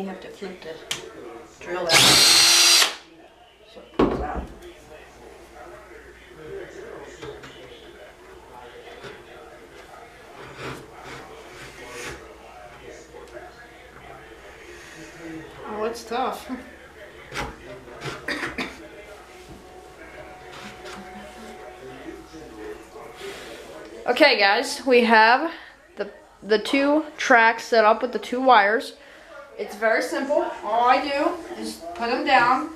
have to flip the drill out. So it pulls out. Oh, it's tough. Okay guys, we have the two tracks set up with the two wires. It's very simple. All I do is put them down,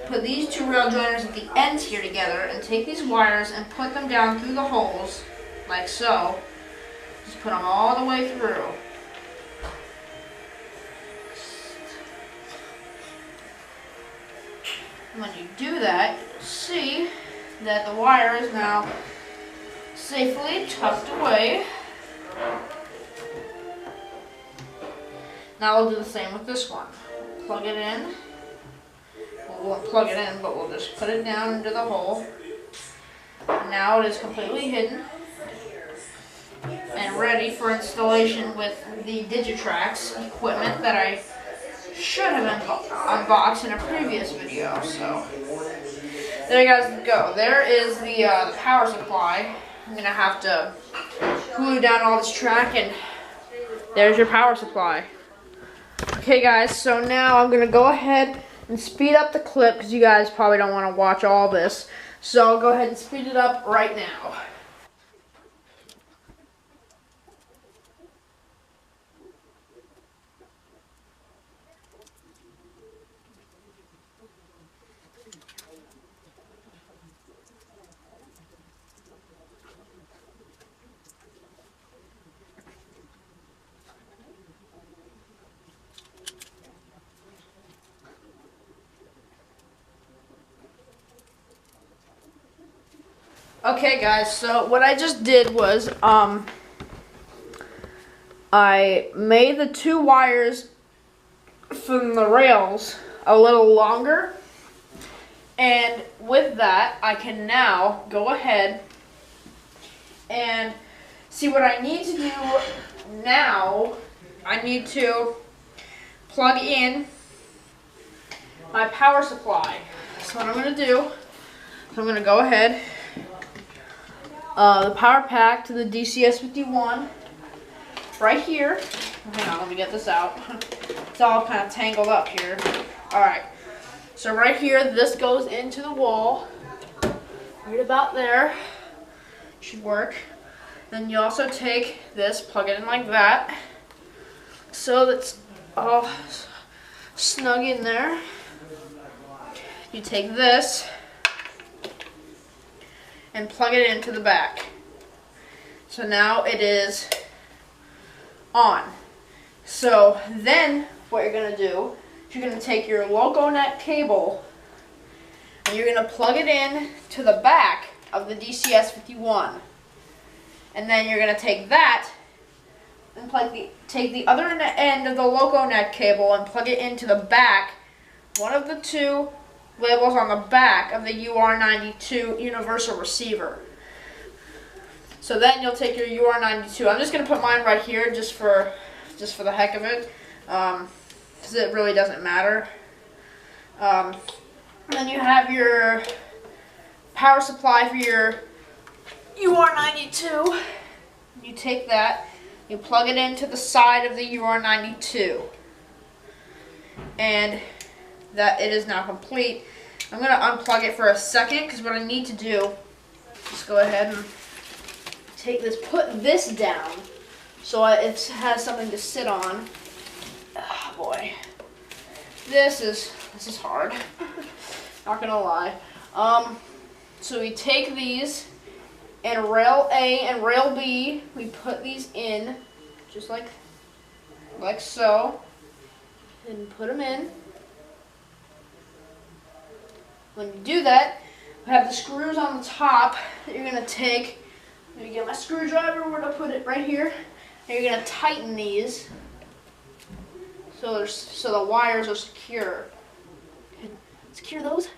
put these two rail joiners at the ends here together, and take these wires and put them down through the holes, like so. Just put them all the way through. And when you do that, you'll see that the wire is now safely tucked away. Now we'll do the same with this one. Plug it in. Well, we won't plug it in, but we'll just put it down into the hole. And now it is completely hidden and ready for installation with the Didgetrax equipment that I should have unboxed in a previous video. So there you guys go. There is the power supply. I'm gonna have to glue down all this track, and there's your power supply. Okay guys, so now I'm gonna go ahead and speed up the clip because you guys probably don't want to watch all this. So I'll go ahead and speed it up right now. Okay guys, so what I just did was I made the two wires from the rails a little longer, and with that I can now go ahead and see what I need to do now. I need to plug in my power supply. So what I'm going to do is I'm going to go ahead the power pack to the DCS51 right here. Hang on, let me get this out. It's all kind of tangled up here. Alright, so right here, this goes into the wall. Right about there. Should work. Then you also take this, plug it in like that, so that's all snug in there. You take this and plug it into the back. So now it is on. So then what you're going to do is you're going to take your LocoNet cable and you're going to plug it in to the back of the DCS51. And then you're going to take that and take the other end of the LocoNet cable and plug it into the back, one of the two labels on the back of the UR92 universal receiver. So then you'll take your UR92. I'm just going to put mine right here just for the heck of it, because it really doesn't matter. Then you have your power supply for your UR92. You take that, you plug it into the side of the UR92, and that it is now complete. I'm going to unplug it for a second because what I need to do is go ahead and take this, put this down so it has something to sit on. Oh boy, this is hard. Not gonna lie. So we take these, and rail A and rail B, we put these in just like so, and put them in. When you do that, we have the screws on the top that you're going to take. Let me get my screwdriver where to put it, right here. And you're going to tighten these so the wires are secure. Secure those.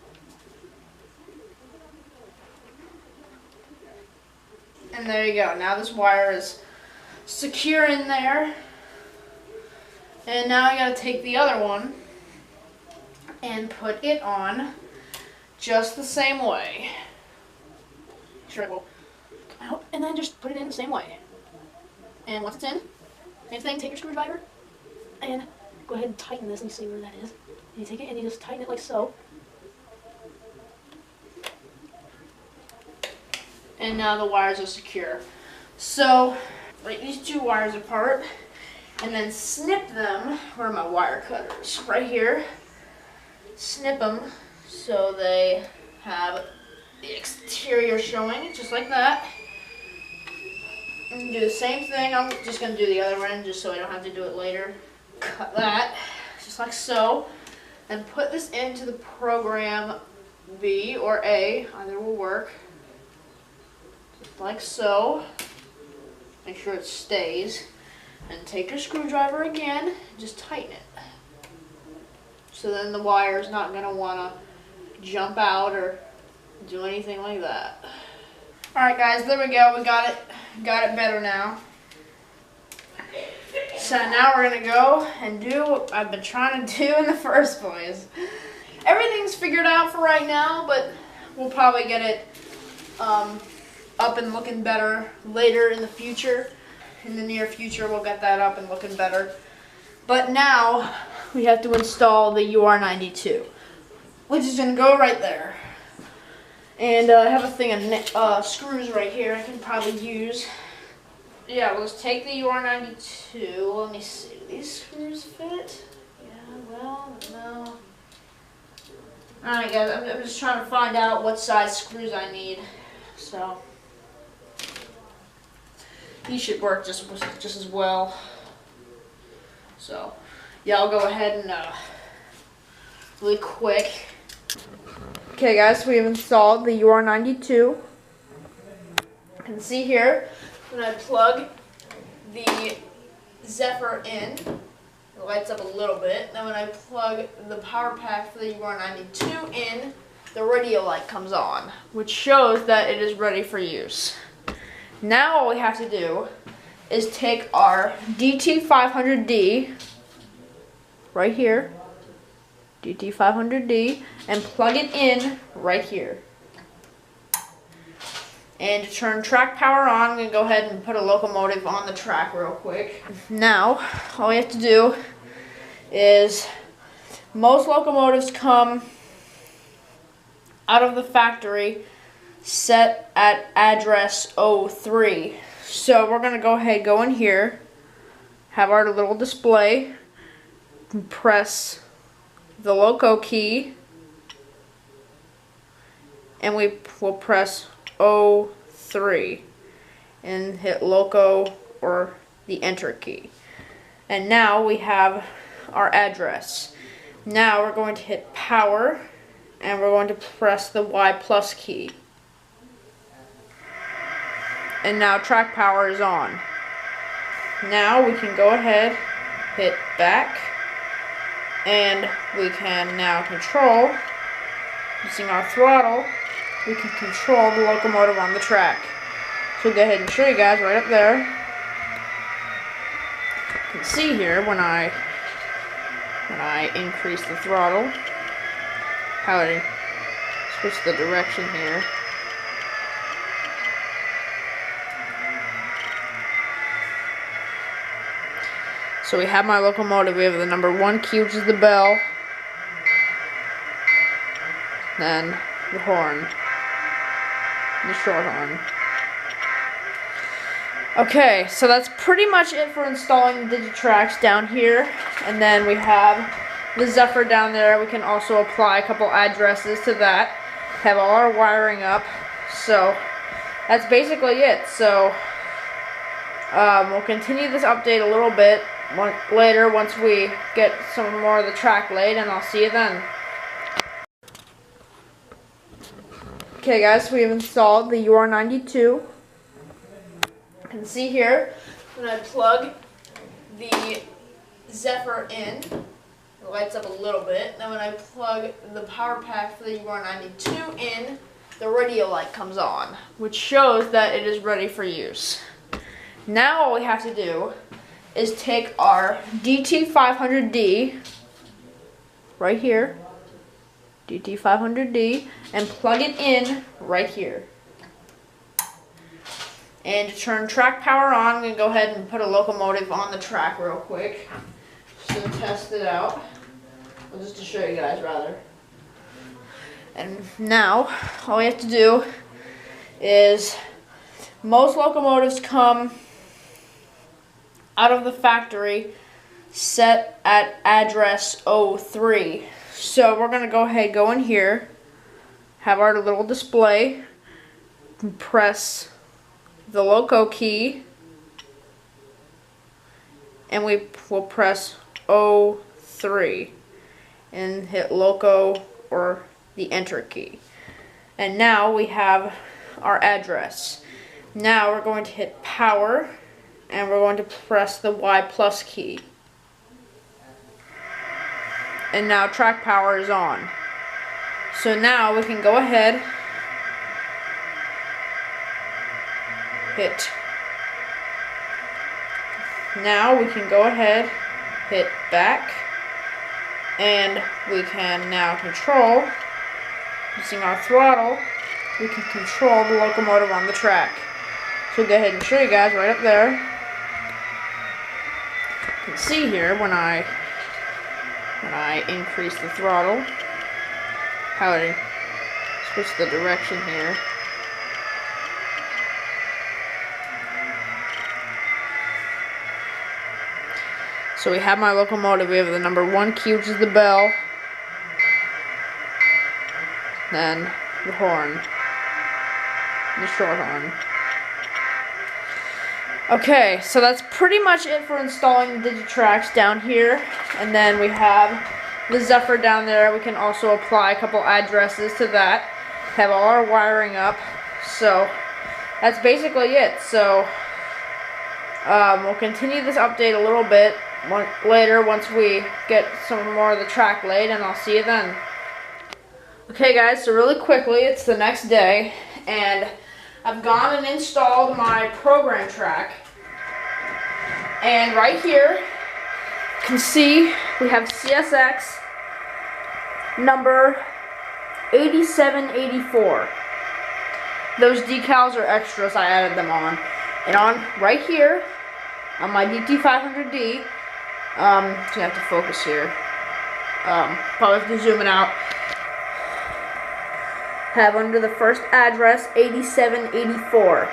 And there you go. Now this wire is secure in there. And now I gotta take the other one and put it on just the same way. Sure. And then just put it in the same way. And once it's in, same thing, take your screwdriver and go ahead and tighten this. Let me see where that is. And you take it and you just tighten it like so. And now the wires are secure. So, break these two wires apart and then snip them. Where are my wire cutters? Right here. Snip them so they have the exterior showing, just like that. And do the same thing. I'm just going to do the other end just so I don't have to do it later. Cut that, just like so. And put this into the program B or A, either will work. Just like so. Make sure it stays. And take your screwdriver again, and just tighten it. So then the wire is not going to want to jump out or do anything like that. Alright guys, there we go. We got it better now. So now we're going to go and do what I've been trying to do in the first place. Everything's figured out for right now, but we'll probably get it up and looking better later in the future. In the near future, we'll get that up and looking better. But now, we have to install the UR92, which is going to go right there. And I have a thing of screws right here I can probably use. Yeah, let's take the UR92. Let me see, do these screws fit? Yeah, well, no. Alright guys, I'm just trying to find out what size screws I need. So, these should work just as well. So, yeah, I'll go ahead and really quick. Okay guys, we've installed the UR92. You can see here, when I plug the Zephyr in, it lights up a little bit. Then when I plug the power pack for the UR92 in, the radio light comes on, which shows that it is ready for use. Now all we have to do is take our DT500D, right here, DT500D, and plug it in right here. And to turn track power on, I'm going to go ahead and put a locomotive on the track real quick. Now, all we have to do is, most locomotives come out of the factory set at address 03. So we're going to go in here, have our little display, and press the loco key, and we will press 03 and hit loco or the enter key. And now we have our address. Now we're going to hit power and we're going to press the Y plus key. And now track power is on. Now we can go ahead, hit back, and we can now control, using our throttle, we can control the locomotive on the track. So we'll go ahead and show you guys right up there. You can see here when I increase the throttle, how I switch the direction here. So we have my locomotive. We have the number 1 key, which is the bell. Then the horn. The short horn. Okay, so that's pretty much it for installing the Didgetrax down here. And then we have the Zephyr down there. We can also apply a couple addresses to that. Have all our wiring up. So that's basically it. So we'll continue this update a little bit later once we get some more of the track laid, and I'll see you then. Okay guys, we've installed the UR92. You can see here when I plug the Zephyr in, it lights up a little bit. Then when I plug the power pack for the UR92 in, the radio light comes on, which shows that it is ready for use. Now all we have to do is take our DT500D right here, DT500D, and plug it in right here. And to turn track power on, I'm going to go ahead and put a locomotive on the track real quick, just to test it out, well, just to show you guys rather. And now, all we have to do is, most locomotives come out of the factory set at address 03. So we're going to go ahead, go in here, have our little display, and press the loco key, and we will press 03 and hit loco or the enter key. And now we have our address. Now we're going to hit power, and we're going to press the Y plus key. And now track power is on. So now we can go ahead, now we can go ahead, hit back, and we can now control, using our throttle, we can control the locomotive on the track. So go ahead and show you guys right up there. You can see here when I increase the throttle, how I switch the direction here. So we have my locomotive. We have the number 1 key, which is the bell, then the horn, the short horn. Okay, so that's pretty much it for installing the Didgetrax down here. And then we have the Zephyr down there. We can also apply a couple addresses to that. Have all our wiring up. So that's basically it. So we'll continue this update a little bit later once we get some more of the track laid, and I'll see you then. Okay guys, so really quickly, it's the next day, and I've gone and installed my program track. And right here, you can see we have CSX number 8784. Those decals are extras, I added them on. And on right here, on my DT500D, so you have to focus here. Probably have to zoom it out. Have under the first address 8784. You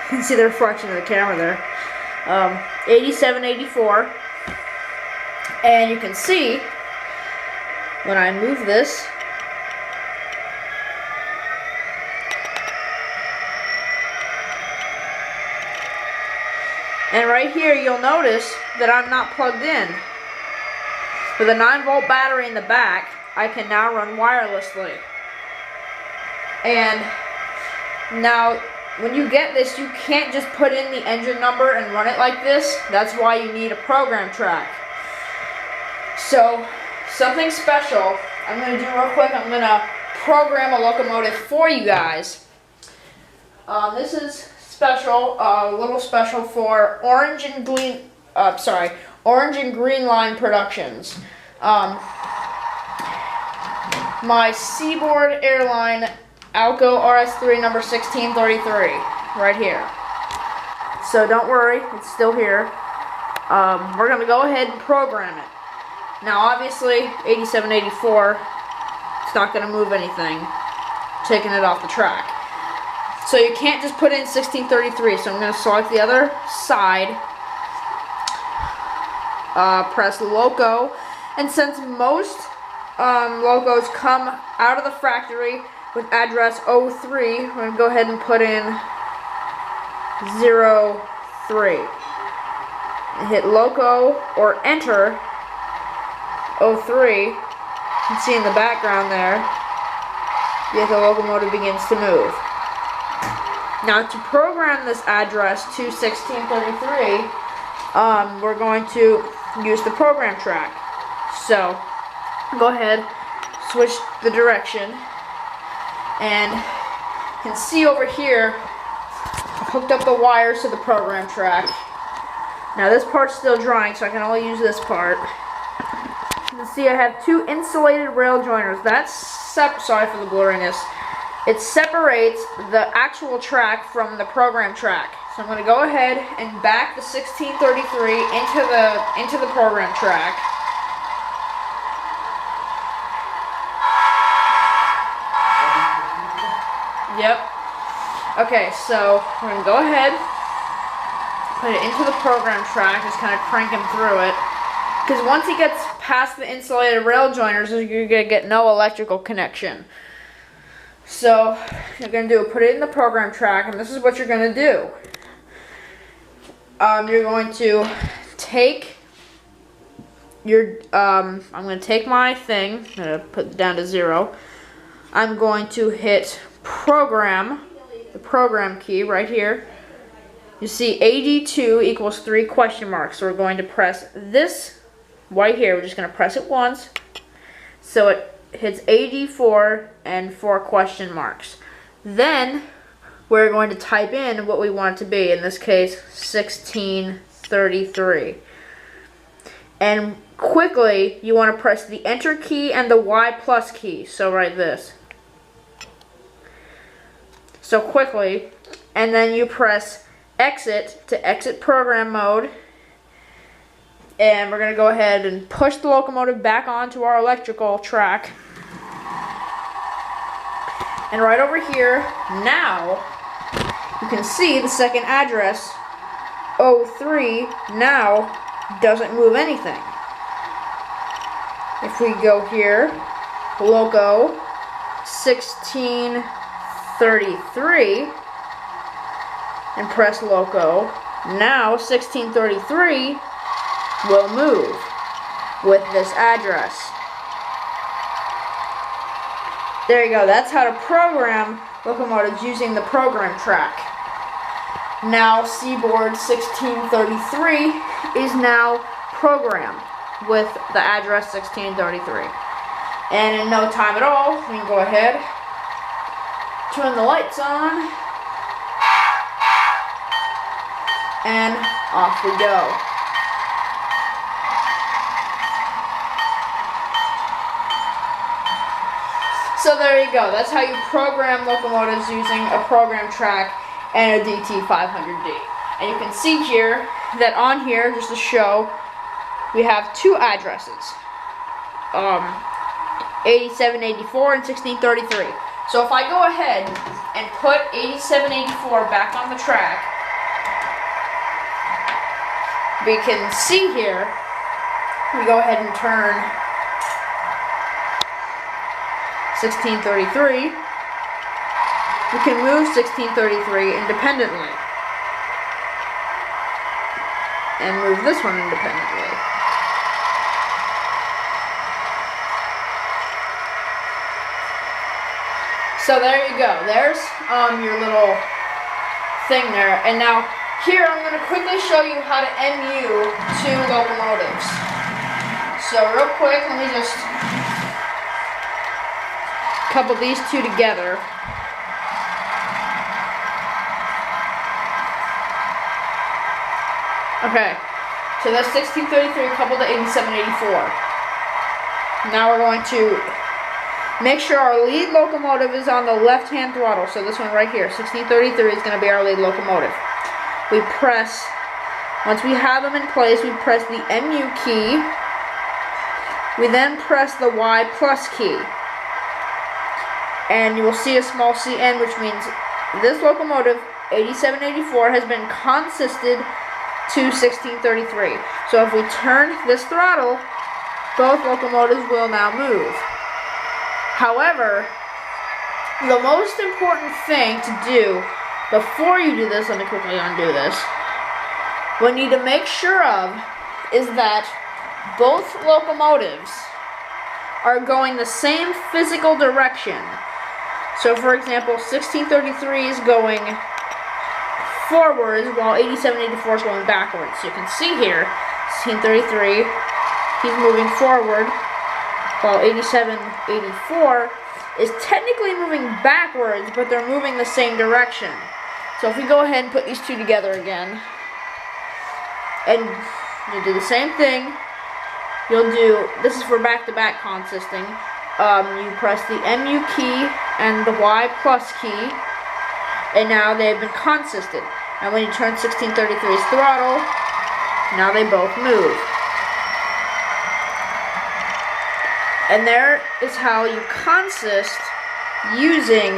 can see the reflection of the camera there. 8784. And you can see when I move this, and right here you'll notice that I'm not plugged in. With a 9-volt battery in the back, I can now run wirelessly. And now when you get this, you can't just put in the engine number and run it like this. That's why you need a program track. So something special I'm going to do real quick. I'm going to program a locomotive for you guys. This is special, a little special for Orange and Green Line Productions. My Seaboard Airline Alco RS3 number 1633, right here. So don't worry, it's still here. We're going to go ahead and program it. Now obviously 8784, it's not going to move anything, taking it off the track. So you can't just put in 1633, so I'm going to select the other side, press loco, and since most locos come out of the factory with address 03, we're going to go ahead and put in 03. And hit loco or enter 03. You can see in the background there, yet the locomotive begins to move. Now to program this address to 1633, we're going to use the program track. So go ahead, switch the direction, and you can see over here, I hooked up the wires to the program track. Now this part's still drying, so I can only use this part. You can see I have 2 insulated rail joiners. That's sorry for the blurriness. It separates the actual track from the program track. So I'm going to go ahead and back the 1633 into the program track. Yep. Okay, so we're going to go ahead, put it into the program track, just kind of crank him through it. Because once he gets past the insulated rail joiners, you're going to get no electrical connection. So, you're going to do, put it in the program track, and this is what you're going to do. You're going to take your, I'm going to take my thing, I'm going to put it down to 0. I'm going to hit program, the program key right here. You see AD2 equals 3 question marks. So we're going to press this right here. We're just going to press it once. So it hits AD4 and 4 question marks. Then we're going to type in what we want it to be. In this case, 1633. And quickly, you want to press the Enter key and the Y plus key. So write this. So quickly, and then you press Exit to exit program mode. And we're going to go ahead and push the locomotive back onto our electrical track. And right over here, now, you can see the second address, 03, now doesn't move anything. If we go here, loco 1633, and press loco, now 1633 will move with this address. There you go. That's how to program locomotives using the program track. Now Seaboard 1633 is now programmed with the address 1633. And in no time at all, we can go ahead, turn the lights on, and off we go. So there you go. That's how you program locomotives using a program track and a DT500D. And you can see here that on here, just to show, we have 2 addresses. 8784 and 1633. So if I go ahead and put 8784 back on the track, we can see here, we go ahead and turn 1633, we can move 1633 independently. And move this one independently. So there you go. There's your little thing there. And now here I'm going to quickly show you how to MU 2 locomotives. So real quick, let me just couple these 2 together. Okay, so that's 1633 coupled to 8784. Now we're going to make sure our lead locomotive is on the left-hand throttle. So this one right here, 1633 is going to be our lead locomotive. We press, once we have them in place, we press the MU key. We then press the Y plus key. And you will see a small CN, which means this locomotive, 8784, has been consisted to 1633. So if we turn this throttle, both locomotives will now move. However, the most important thing to do before you do this, let me quickly undo this, what you need to make sure of is that both locomotives are going the same physical direction. So for example, 1633 is going forwards while 8784 is going backwards. You can see here, 1633, he's moving forward while 8784 is technically moving backwards, but they're moving the same direction. So if we go ahead and put these 2 together again, And you'll do the same thing. You'll do, this is for back-to-back consisting. You press the MU key and the Y plus key, and now they've been consisted. And when you turn 1633's throttle, now they both move. And there is how you consist using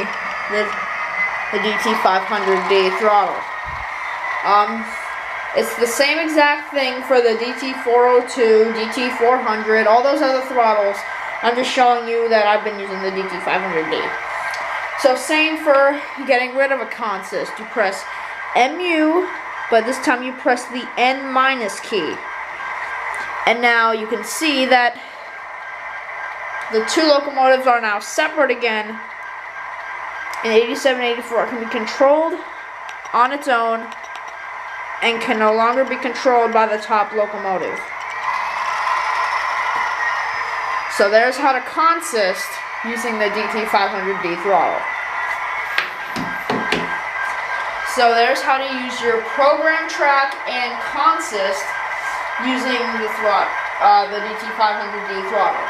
the DT500D throttle. It's the same exact thing for the DT402, DT400, all those other throttles. I'm just showing you that I've been using the DT500D. So same for getting rid of a consist. You press MU, but this time you press the N minus key. And now you can see that the two locomotives are now separate again. And 8784 can be controlled on its own and can no longer be controlled by the top locomotive. So there's how to consist using the DT500D throttle. So there's how to use your program track and consist using the DT500D throttle.